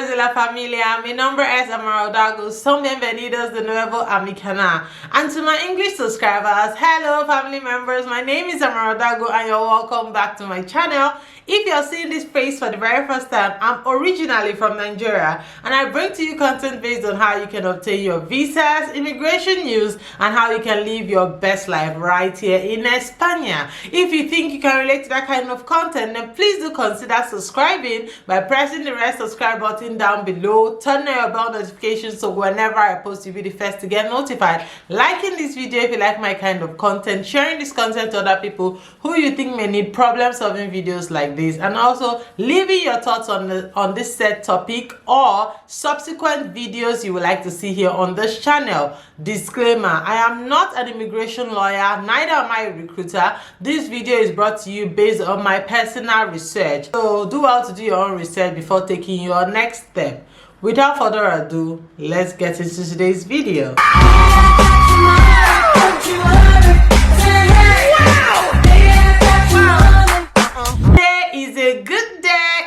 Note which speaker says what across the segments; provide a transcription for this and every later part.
Speaker 1: members de la familia, mi nombre es Amarodago, son bienvenidos de nuevo a mi canal. And to my English subscribers, hello family members, my name is Amarodago and you're welcome back to my channel. If you're seeing this face for the very first time, I'm originally from Nigeria and I bring to you content based on how you can obtain your visas, immigration news, and how you can live your best life right here in España. If you think you can relate to that kind of content, then please do consider subscribing by pressing the red subscribe button down below, turn on your bell notifications so whenever I post you'll be the first to get notified, liking this video if you like my kind of content, sharing this content to other people who you think may need problem solving videos like this, and also leaving your thoughts on this said topic or subsequent videos you would like to see here on this channel. Disclaimer: I am not an immigration lawyer, neither am I a recruiter. This video is brought to you based on my personal research, so do well to do your own research before taking your next step. Without further ado, let's get into today's video.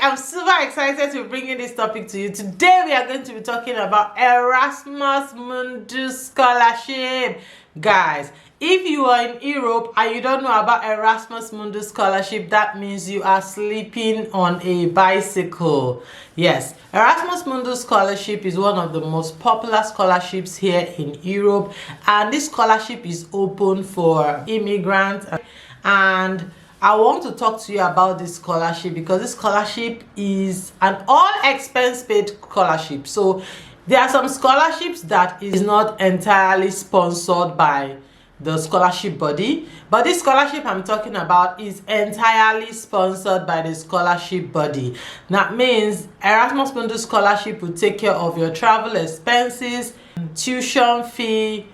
Speaker 1: I'm super excited to bring in this topic to you. Today we are going to be talking about Erasmus Mundus scholarship. Guys, if you are in Europe and you don't know about Erasmus Mundus scholarship, that means you are sleeping on a bicycle. Yes, Erasmus Mundus scholarship is one of the most popular scholarships here in Europe, and this scholarship is open for immigrants. And I want to talk to you about this scholarship because this scholarship is an all-expense paid scholarship. So there are some scholarships that is not entirely sponsored by the scholarship body, but this scholarship I'm talking about is entirely sponsored by the scholarship body. That means Erasmus Mundus scholarship will take care of your travel expenses, tuition fee,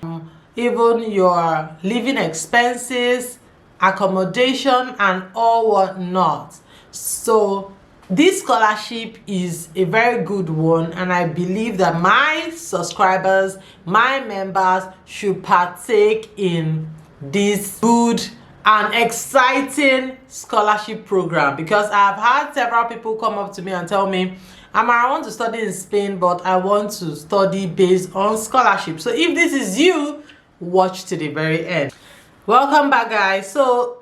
Speaker 1: even your living expenses, accommodation, and all whatnot. So this scholarship is a very good one, and I believe that my subscribers, my members, should partake in this good and exciting scholarship program, because I've had several people come up to me and tell me, I want to study in Spain, but I want to study based on scholarship. So if this is you, watch to the very end. Welcome back, guys. So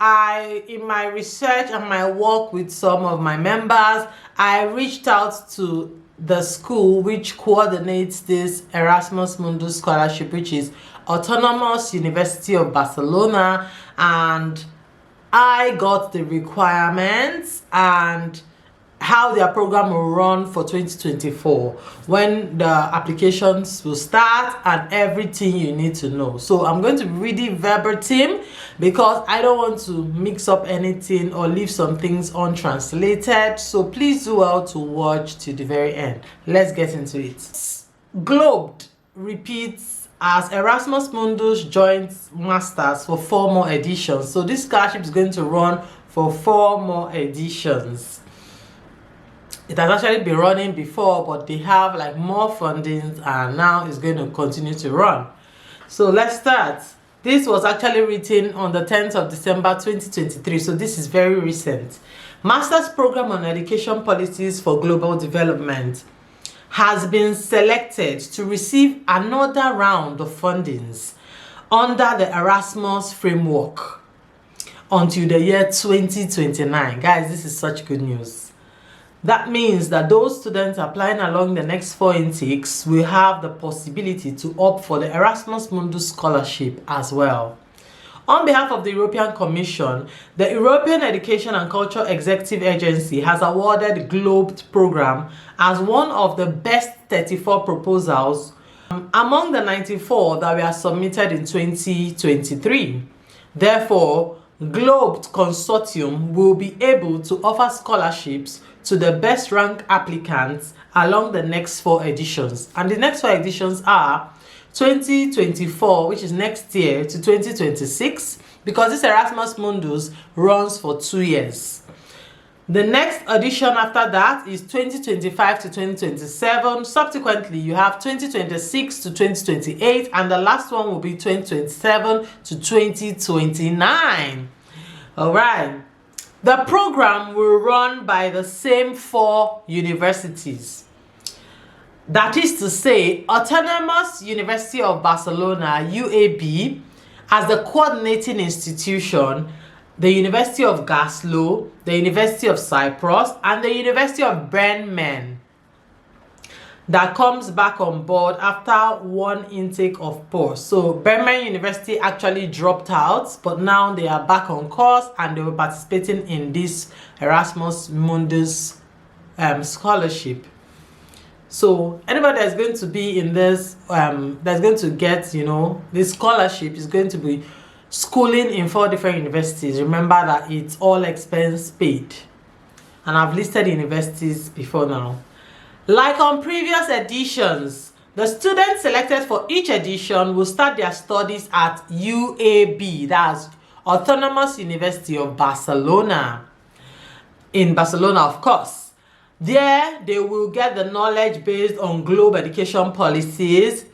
Speaker 1: in my research and my work with some of my members, I reached out to the school which coordinates this Erasmus Mundus scholarship, which is Autonomous University of Barcelona, and I got the requirements and how their program will run for 2024, when the applications will start, and everything you need to know. So I'm going to be reading verbatim because I don't want to mix up anything or leave some things untranslated. So please do well to watch to the very end. Let's get into it. Globed repeats as Erasmus Mundus joins masters for 4 more editions. So this scholarship is going to run for 4 more editions. It has actually been running before, but they have like more funding, and now it's going to continue to run. So let's start. This was actually written on the 10th of December 2023, so this is very recent. Master's Program on Education Policies for Global Development has been selected to receive another round of fundings under the Erasmus framework until the year 2029. Guys, this is such good news. That means that those students applying along the next 4 intakes will have the possibility to opt for the Erasmus Mundus scholarship as well. On behalf of the European Commission, the European Education and Culture Executive Agency has awarded the Globed program as one of the best 34 proposals among the 94 that were submitted in 2023. Therefore, Globed Consortium will be able to offer scholarships to the best ranked applicants along the next 4 editions. And the next 4 editions are 2024, which is next year, to 2026, because this Erasmus Mundus runs for 2 years. The next edition after that is 2025 to 2027. Subsequently, you have 2026 to 2028, and the last one will be 2027 to 2029. All right. The program will run by the same 4 universities. That is to say, Autonomous University of Barcelona, UAB, as the coordinating institution, the University of Glasgow, the University of Cyprus, and the University of Bremen that comes back on board after one intake of pause. So Bremen University actually dropped out, but now they are back on course and they were participating in this Erasmus Mundus scholarship. So anybody that's going to be in this, that's going to get, this scholarship is going to be schooling in 4 different universities. Remember that it's all expense paid. And I've listed universities before now. Like on previous editions, the students selected for each edition will start their studies at UAB, that's Autonomous University of Barcelona. In Barcelona, of course. There, they will get the knowledge based on global education policies,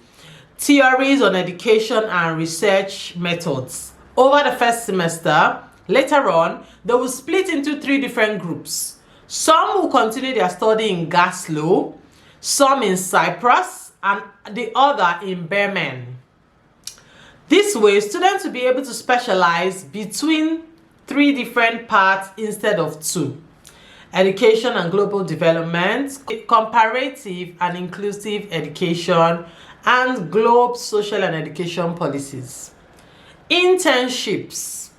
Speaker 1: theories on education and research methods. Over the first semester, later on, they will split into 3 different groups. Some will continue their study in Glasgow, some in Cyprus, and the other in Bremen. This way, students will be able to specialize between 3 different parts instead of 2. Education and global development, comparative and inclusive education, and global social and education policies. Internships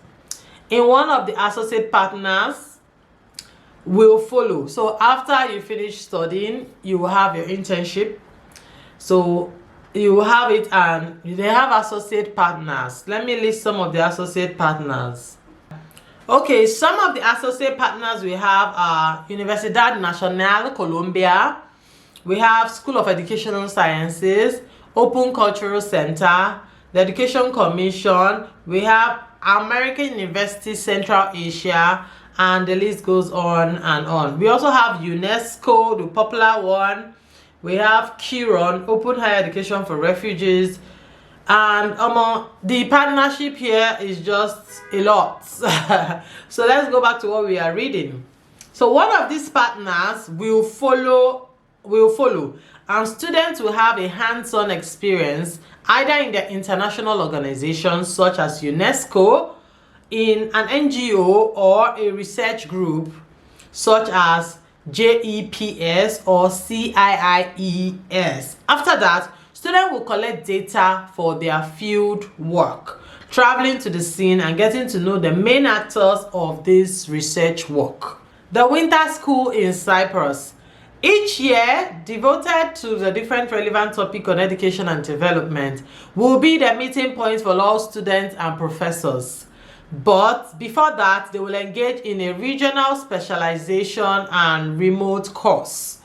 Speaker 1: in one of the associate partners will follow. So after you finish studying, you will have your internship. So you will have it, and they have associate partners. Let me list some of the associate partners. Okay, some of the associate partners we have are Universidad Nacional Colombia, we have School of Educational Sciences, Open Cultural Center, the Education Commission, we have American University Central Asia, and the list goes on and on. We also have UNESCO, the popular one. We have Kiron, Open Higher Education for Refugees. And the partnership here is just a lot. So let's go back to what we are reading. So one of these partners will follow, and students will have a hands-on experience either in their international organizations such as UNESCO, in an NGO, or a research group such as JEPS or CIIES. After that, students will collect data for their field work, traveling to the scene and getting to know the main actors of this research work. The winter school in Cyprus. Each year, devoted to the different relevant topic on education and development, will be the meeting point for all students and professors. But before that, they will engage in a regional specialization and remote course,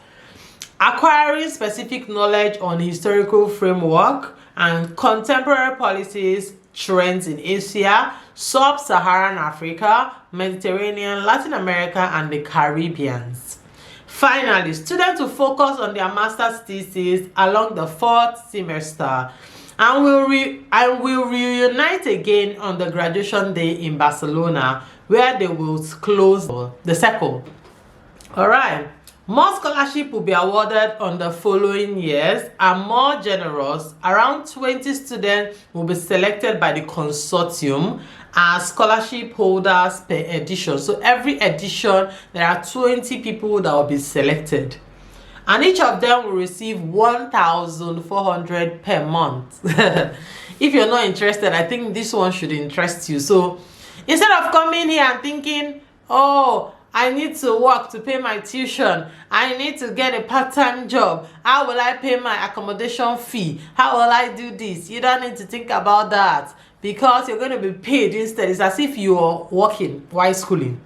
Speaker 1: acquiring specific knowledge on historical framework and contemporary policies, trends in Asia, Sub-Saharan Africa, Mediterranean, Latin America, and the Caribbean. Finally, students will focus on their master's thesis along the 4th semester and will reunite again on the graduation day in Barcelona, where they will close the circle. Alright, more scholarship will be awarded on the following years, and more generous, around 20 students will be selected by the consortium as scholarship holders per edition. So every edition, there are 20 people that will be selected. And each of them will receive 1,400 per month. If you're not interested, I think this one should interest you. So instead of coming here and thinking, oh, I need to work to pay my tuition, I need to get a part-time job, how will I pay my accommodation fee, how will I do this? You don't need to think about that, because you're going to be paid instead. It's as if you're working while schooling.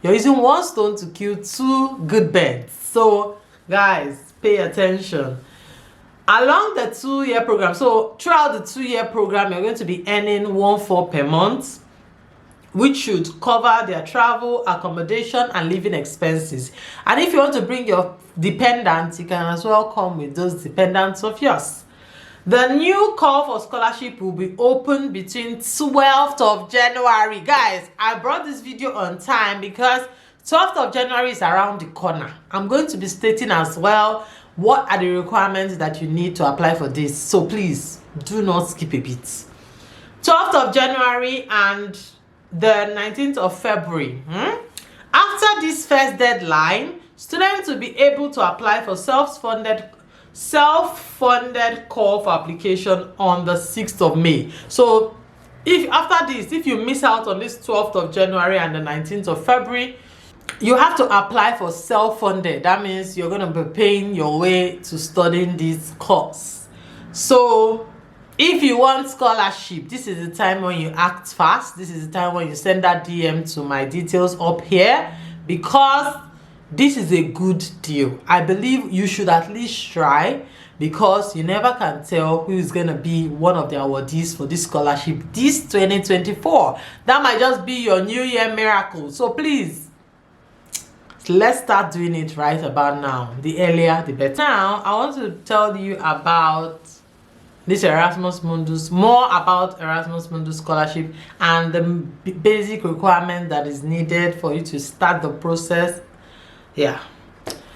Speaker 1: You're using one stone to kill 2 good birds. So guys, pay attention. Along the 2-year program, so throughout the 2-year program, you're going to be earning 1,400 per month, which should cover their travel, accommodation, and living expenses. And if you want to bring your dependents, you can as well come with those dependents of yours. The new call for scholarship will be open between 12th of January. Guys, I brought this video on time because 12th of January is around the corner. I'm going to be stating as well what are the requirements that you need to apply for this. So please do not skip a bit. 12th of January and the 19th of February. After this first deadline, students will be able to apply for self-funded call for application on the 6th of May. So if after this, if you miss out on this 12th of January and the 19th of February, you have to apply for self-funded. That means you're going to be paying your way to studying this course. So if you want scholarship, this is the time when you act fast. This is the time when you send that DM to my details up here, because this is a good deal. I believe you should at least try, because you never can tell who is going to be one of the awardees for this scholarship this 2024. That might just be your New Year miracle. So please, let's start doing it right about now. The earlier, the better. Now, I want to tell you about this Erasmus Mundus, more about Erasmus Mundus scholarship and the basic requirement that is needed for you to start the process. Yeah.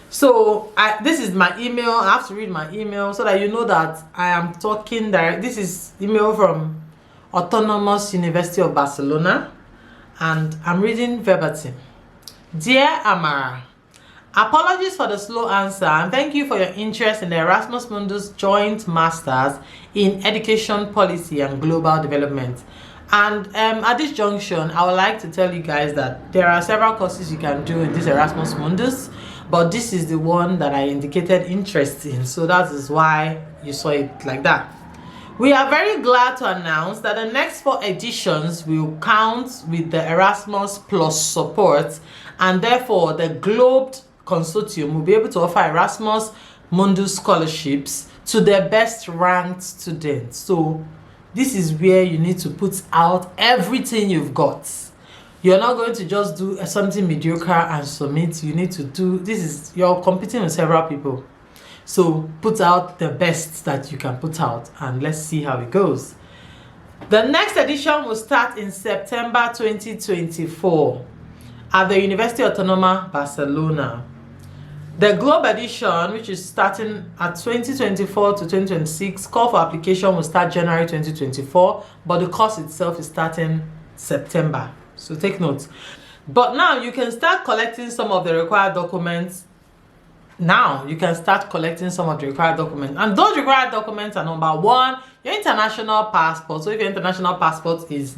Speaker 1: So this is my email. I have to read my email so that you know that I am talking direct. This is email from Autonomous University of Barcelona, and I'm reading verbatim. Dear Amara, apologies for the slow answer, and thank you for your interest in the Erasmus Mundus Joint Masters in Education Policy and Global Development. And at this junction, I would like to tell you guys that there are several courses you can do in this Erasmus Mundus, but this is the one that I indicated interest in, so that is why you saw it like that. We are very glad to announce that the next 4 editions will count with the Erasmus Plus support, and therefore the Globe Consortium will be able to offer Erasmus Mundus scholarships to their best ranked students. So this is where you need to put out everything you've got. You're not going to just do something mediocre and submit. You need to do, you're competing with several people. So put out the best that you can put out, and let's see how it goes. The next edition will start in September 2024 at the University Autónoma Barcelona. The Globe edition, which is starting at 2024 to 2026, call for application will start January 2024, but the course itself is starting September. So take note. But now you can start collecting some of the required documents. And those required documents are: number 1, your international passport. So if your international passport is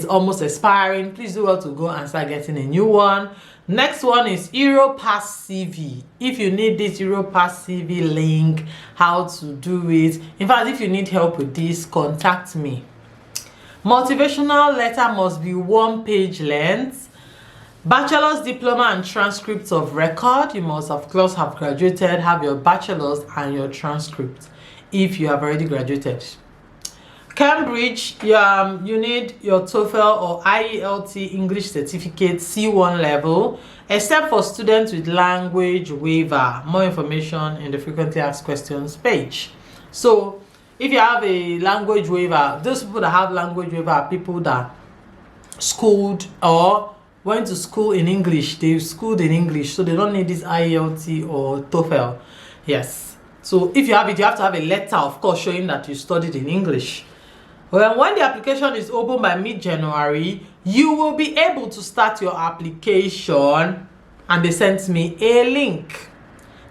Speaker 1: almost expiring, please do well to go and start getting a new one. Next one is Europass CV. If you need this Europass CV link, how to do it. In fact, if you need help with this, contact me. Motivational letter must be 1-page length. Bachelor's diploma and transcripts of record. You must of course have graduated, have your bachelor's and your transcript if you have already graduated. Cambridge, you need your TOEFL or IELT English certificate C1 level, except for students with language waiver. More information in the frequently asked questions page. So if you have a language waiver, those people that have language waiver are people that schooled or went to school in English. They schooled in English, so they don't need this IELT or TOEFL. Yes. So if you have it, you have to have a letter, of course, showing that you studied in English. Well, when the application is open by mid-January, you will be able to start your application, and they sent me a link.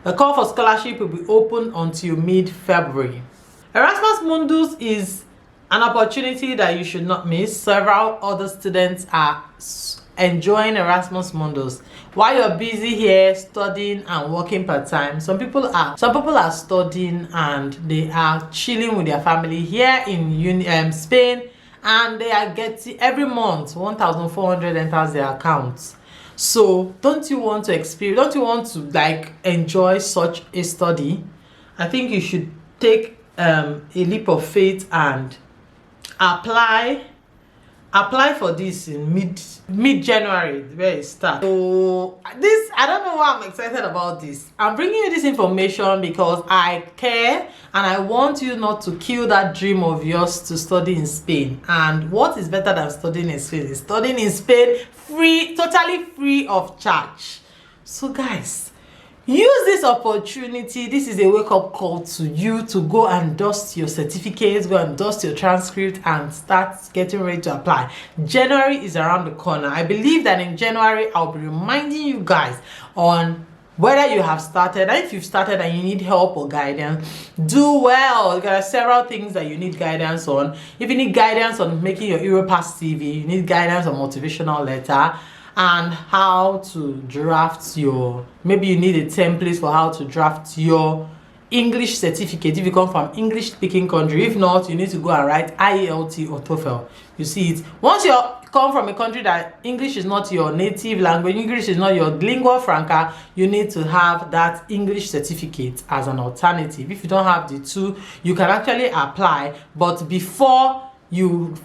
Speaker 1: The call for scholarship will be open until mid-February. Erasmus Mundus is an opportunity that you should not miss. Several other students are enjoying Erasmus Mundus while you're busy here studying and working part-time. Some people are studying and they are chilling with their family here in Spain, and they are getting every month 1,400 enters their accounts. So don't you want to like enjoy such a study? I think you should take a leap of faith and apply for this in mid-January, where it starts. So this, I don't know why I'm excited about this. I'm bringing you this information because I care and I want you not to kill that dream of yours to study in Spain. And what is better than studying in Spain is studying in Spain free, totally free of charge. So guys, use this opportunity. This is a wake-up call to you to go and dust your certificates, go and dust your transcript, and start getting ready to apply. January is around the corner. I believe that in January I'll be reminding you guys on whether you have started, and if you've started and you need help or guidance, do well. There are several things that you need guidance on. If you need guidance on making your Europass CV, you need guidance on motivational letter, and how to draft your, maybe you need a template for how to draft your English certificate if you come from English speaking country. If not, you need to go and write IELT or TOEFL. You see it. Once you come from a country that English is not your native language, English is not your lingua franca, you need to have that English certificate as an alternative. If you don't have the two, you can actually apply, but before you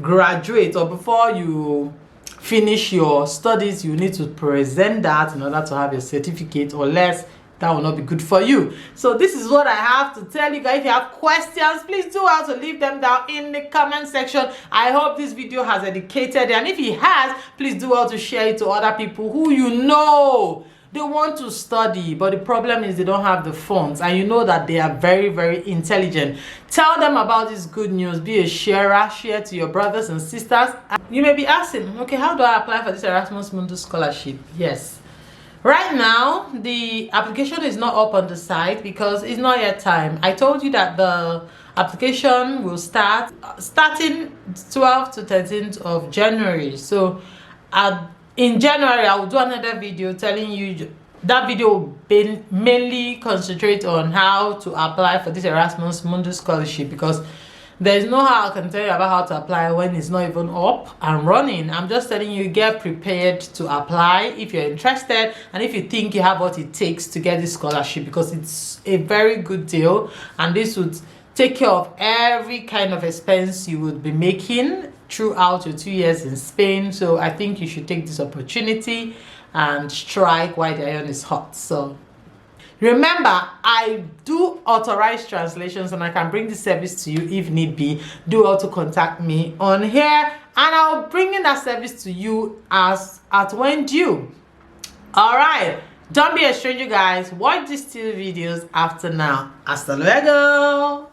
Speaker 1: graduate or before you finish your studies, you need to present that in order to have your certificate, or less that will not be good for you. So this is what I have to tell you guys. If you have questions, please do how to leave them down in the comment section. I hope this video has educated you, and if it has, please do how to share it to other people who you know they want to study, but the problem is they don't have the funds, and you know that they are very, very intelligent. Tell them about this good news. Be a sharer. Share to your brothers and sisters. You may be asking, okay, how do I apply for this Erasmus Mundus scholarship? Yes, right now the application is not up on the site because it's not yet time. I told you that the application will start starting 12th to 13th of January. So in January I will do another video telling you. That video will mainly concentrate on how to apply for this Erasmus Mundus scholarship, because there's no how I can tell you about how to apply when it's not even up and running. I'm just telling you, get prepared to apply if you're interested, and if you think you have what it takes to get this scholarship, because it's a very good deal, and this would take care of every kind of expense you would be making throughout your 2 years in Spain. So I think you should take this opportunity and strike while the iron is hot. So remember, I do authorized translations, and I can bring this service to you if need be. Do also contact me on here, and I'll bring in that service to you as at when due. All right, don't be a stranger, guys. Watch these two videos after now. Hasta luego.